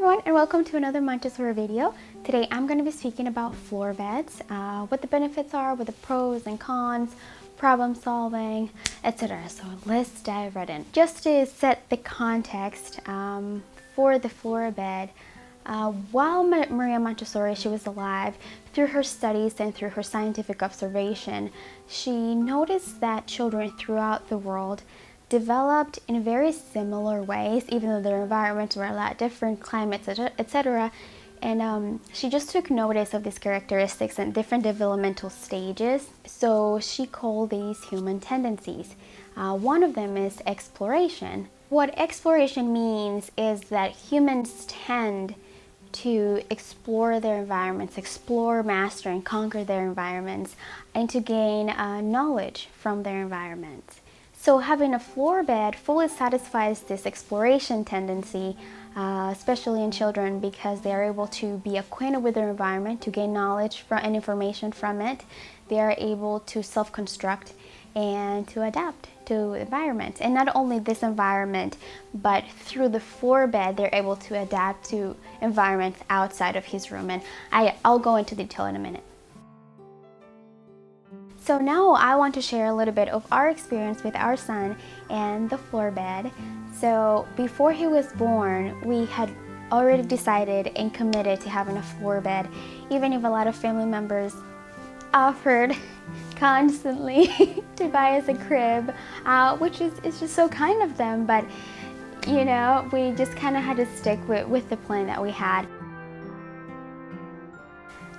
everyone, and welcome to another Montessori video. Today I'm going to be speaking about floor beds, what the benefits are, what the pros and cons, problem solving, etc. So let's dive right in. Just to set the context for the floor bed, while Maria Montessori, she was alive, through her studies and through her scientific observation, she noticed that children throughout the world developed in very similar ways, even though their environments were a lot different, climates, etc. And she just took notice of these characteristics and different developmental stages. So she called these human tendencies. One of them is exploration. What exploration means is that humans tend to explore their environments, explore, master, and conquer their environments, and to gain knowledge from their environments. So having a floor bed fully satisfies this exploration tendency, especially in children, because they are able to be acquainted with their environment, to gain knowledge and information from it. They are able to self-construct and to adapt to environments. And not only this environment, but through the floor bed, they're able to adapt to environments outside of his room. And I'll go into detail in a minute. So now I want to share a little bit of our experience with our son and the floor bed. So before he was born, we had already decided and committed to having a floor bed, even if a lot of family members offered constantly to buy us a crib, which is just so kind of them, but you know, we just kind of had to stick with the plan that we had.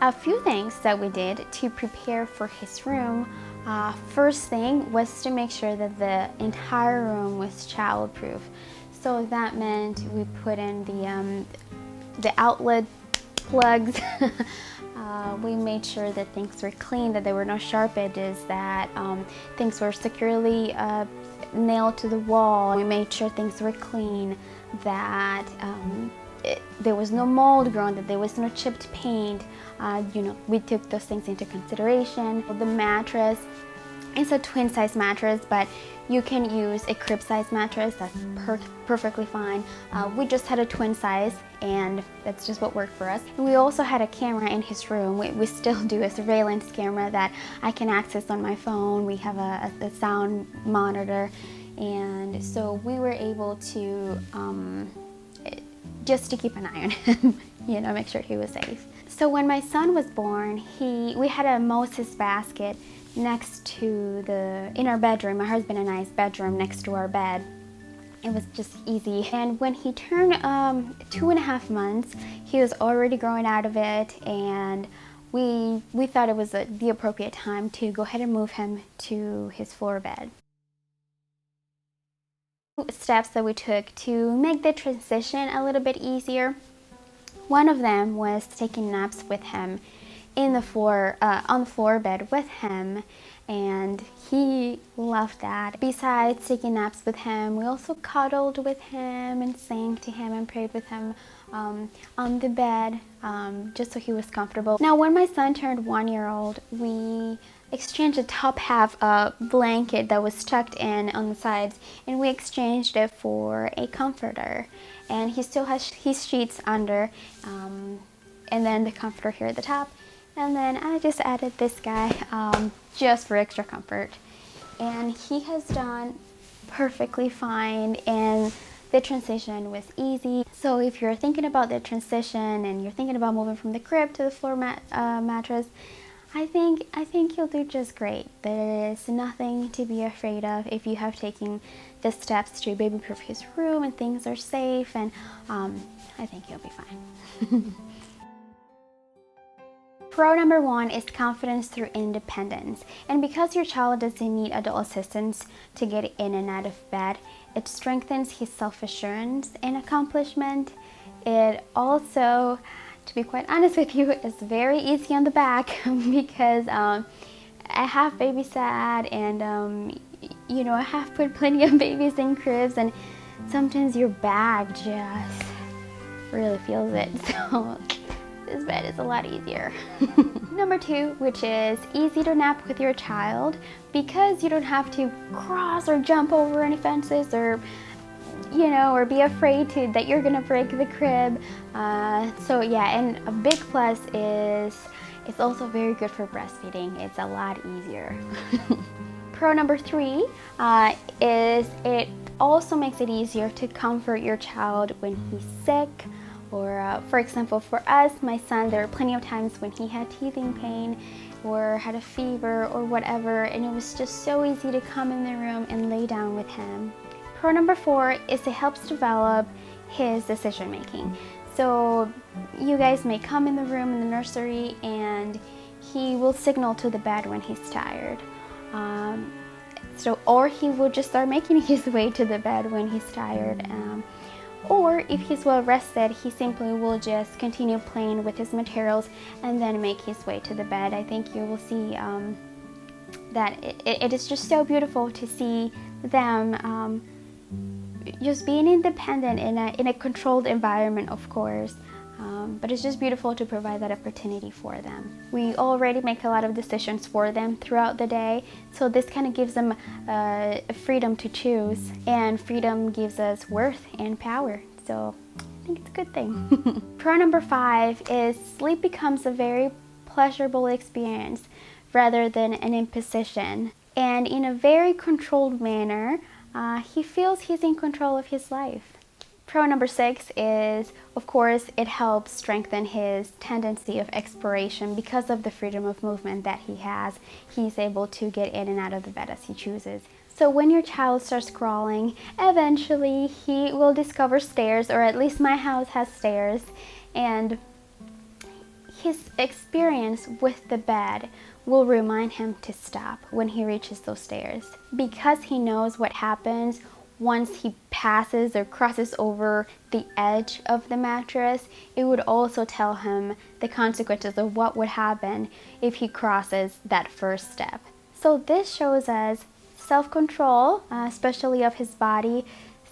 A few things that we did to prepare for his room. First thing was to make sure that the entire room was child-proof. So that meant we put in the outlet plugs. We made sure that things were clean, that there were no sharp edges, that things were securely nailed to the wall. We made sure things were clean, that there was no mold growing, that there was no chipped paint. You know, we took those things into consideration. The mattress, it's a twin size mattress, but you can use a crib size mattress. That's perfectly fine. We just had a twin size, and that's just what worked for us. And we also had a camera in his room. We still do a surveillance camera that I can access on my phone. We have a sound monitor, and so we were able to just to keep an eye on him, you know, make sure he was safe. So when my son was born, we had a Moses basket next to in our bedroom, my husband and I's bedroom, next to our bed. It was just easy. And when he turned 2.5 months, he was already growing out of it, and we thought it was the appropriate time to go ahead and move him to his floor bed. Steps that we took to make the transition a little bit easier. One of them was taking naps with him on the floor bed with him, and he loved that. Besides taking naps with him, we also cuddled with him and sang to him and prayed with him on the bed, just so he was comfortable. Now, when my son turned 1 year old, we exchanged the top half blanket that was tucked in on the sides, and we exchanged it for a comforter. And he still has his sheets under, and then the comforter here at the top. And then I just added this guy just for extra comfort. And he has done perfectly fine, and the transition was easy. So if you're thinking about the transition and you're thinking about moving from the crib to the floor mattress, I think you'll do just great. There is nothing to be afraid of if you have taken the steps to baby-proof his room and things are safe, and I think you'll be fine. Pro number 1 is confidence through independence. And because your child doesn't need adult assistance to get in and out of bed, it strengthens his self-assurance and accomplishment. It also, to be quite honest with you, is very easy on the back because I have babysat, and you know, I have put plenty of babies in cribs, and sometimes your back just really feels it. So this bed is a lot easier. Number 2, which is easy to nap with your child, because you don't have to cross or jump over any fences or you know, or be afraid that you're gonna break the crib. So yeah, and a big plus is it's also very good for breastfeeding. It's a lot easier. Pro number 3 is it also makes it easier to comfort your child when he's sick. Or for example, for us, my son, there were plenty of times when he had teething pain or had a fever or whatever, and it was just so easy to come in the room and lay down with him. Pro number 4 is it helps develop his decision making. So you guys may come in the room in the nursery and he will signal to the bed when he's tired. Or he will just start making his way to the bed when he's tired. Or if he's well rested, he simply will just continue playing with his materials and then make his way to the bed. I think you will see that it is just so beautiful to see them just being independent in a controlled environment, of course. But it's just beautiful to provide that opportunity for them. We already make a lot of decisions for them throughout the day, so this kind of gives them freedom to choose, and freedom gives us worth and power. So I think it's a good thing. Pro number 5 is sleep becomes a very pleasurable experience rather than an imposition, and in a very controlled manner. He feels he's in control of his life. Pro number 6 is, of course, it helps strengthen his tendency of exploration because of the freedom of movement that he has. He's able to get in and out of the bed as he chooses. So when your child starts crawling, eventually he will discover stairs, or at least my house has stairs, and his experience with the bed will remind him to stop when he reaches those stairs, because he knows what happens once he passes or crosses over the edge of the mattress. It would also tell him the consequences of what would happen if he crosses that first step. So this shows us self-control, especially of his body,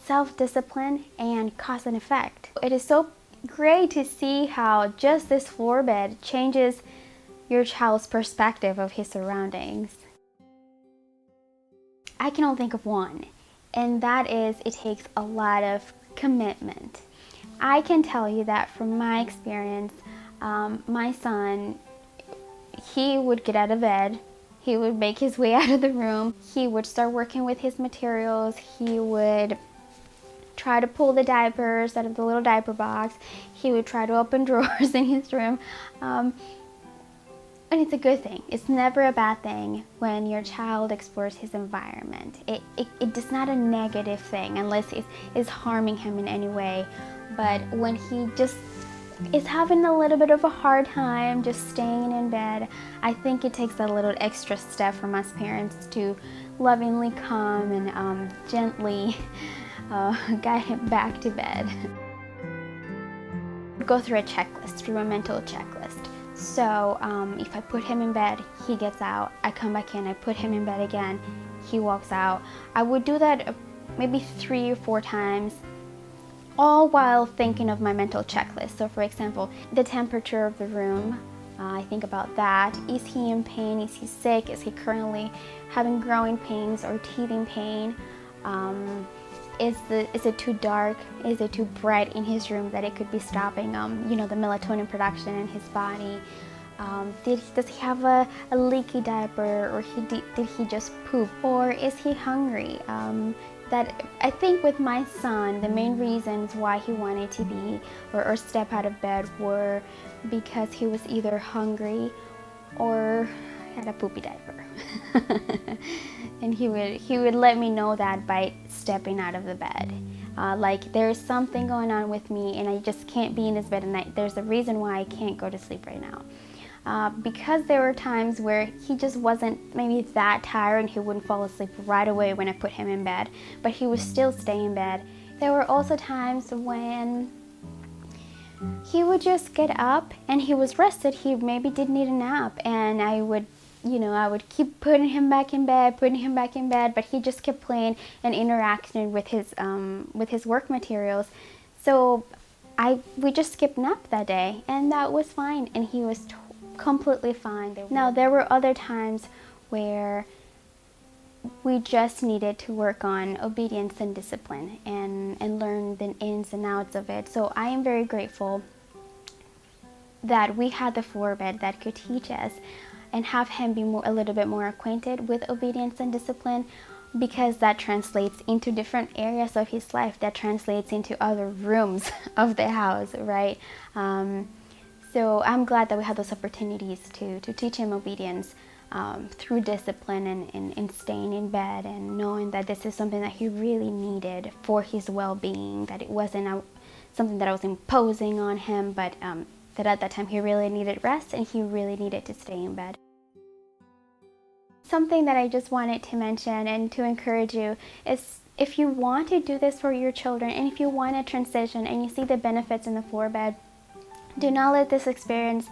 self-discipline, and cause and effect. It is so great to see how just this floor bed changes your child's perspective of his surroundings. I can only think of one, and that is it takes a lot of commitment. I can tell you that from my experience, my son, he would get out of bed, he would make his way out of the room, he would start working with his materials, he would try to pull the diapers out of the little diaper box, he would try to open drawers in his room. And it's a good thing. It's never a bad thing when your child explores his environment. It is not a negative thing unless it is harming him in any way. But when he just is having a little bit of a hard time just staying in bed, I think it takes a little extra step from us parents to lovingly come and gently guide him back to bed. Go through a checklist, through a mental checklist. So if I put him in bed, he gets out, I come back in, I put him in bed again, he walks out. I would do that maybe 3 or 4 times, all while thinking of my mental checklist. So for example, the temperature of the room, I think about that. Is he in pain? Is he sick? Is he currently having growing pains or teething pain? Is it too dark? Is it too bright in his room that it could be stopping the melatonin production in his body? Does he have a leaky diaper, or did he just poop? Or is he hungry? That I think with my son, the main reasons why he wanted to be or step out of bed were because he was either hungry or had a poopy diaper. And he would let me know that by stepping out of the bed. Like there's something going on with me and I just can't be in this bed at night. There's a reason why I can't go to sleep right now. Because there were times where he just wasn't maybe that tired and he wouldn't fall asleep right away when I put him in bed, but he would still stay in bed. There were also times when he would just get up and he was rested. He maybe did need a nap, and I would keep putting him back in bed, but he just kept playing and interacting with his work materials. So we just skipped nap that day, and that was fine, and he was completely fine. Now there were other times where we just needed to work on obedience and discipline and learn the ins and outs of it. So I am very grateful that we had the floor bed that could teach us and have him be a little bit more acquainted with obedience and discipline, because that translates into different areas of his life, that translates into other rooms of the house, right? So I'm glad that we had those opportunities to teach him obedience through discipline and staying in bed and knowing that this is something that he really needed for his well-being, that it wasn't something that I was imposing on him, but that at that time he really needed rest and he really needed to stay in bed. Something that I just wanted to mention and to encourage you is, if you want to do this for your children and if you want to transition and you see the benefits in the floor bed, do not let this experience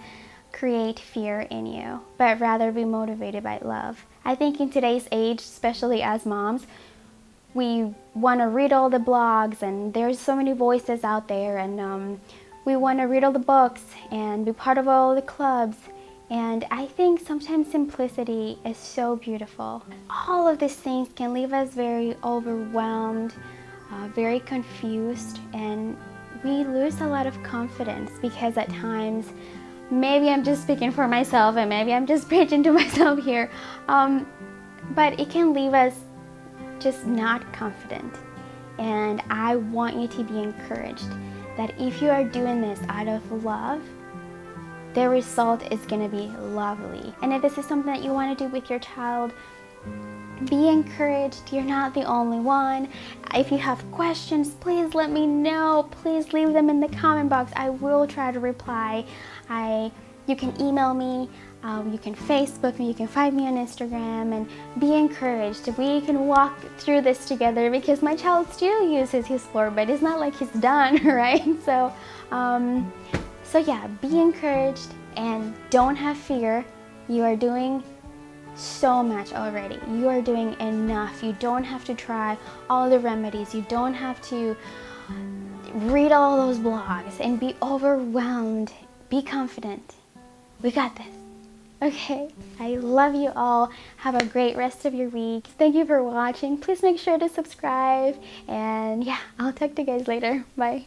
create fear in you, but rather be motivated by love. I think in today's age, especially as moms, we want to read all the blogs and there's so many voices out there, and we want to read all the books and be part of all the clubs. And I think sometimes simplicity is so beautiful. All of these things can leave us very overwhelmed, very confused, and we lose a lot of confidence because at times, maybe I'm just speaking for myself and maybe I'm just preaching to myself here, but it can leave us just not confident. And I want you to be encouraged that if you are doing this out of love, the result is going to be lovely. And if this is something that you want to do with your child, be encouraged. You're not the only one. If you have questions, please let me know. Please leave them in the comment box. I will try to reply. You can email me, you can Facebook me, you can find me on Instagram, and be encouraged. We can walk through this together because my child still uses his floor bed. It's not like he's done, right? So yeah, be encouraged and don't have fear. You are doing so much already. You are doing enough. You don't have to try all the remedies. You don't have to read all those blogs and be overwhelmed. Be confident. We got this. Okay, I love you all. Have a great rest of your week. Thank you for watching. Please make sure to subscribe. And yeah, I'll talk to you guys later. Bye.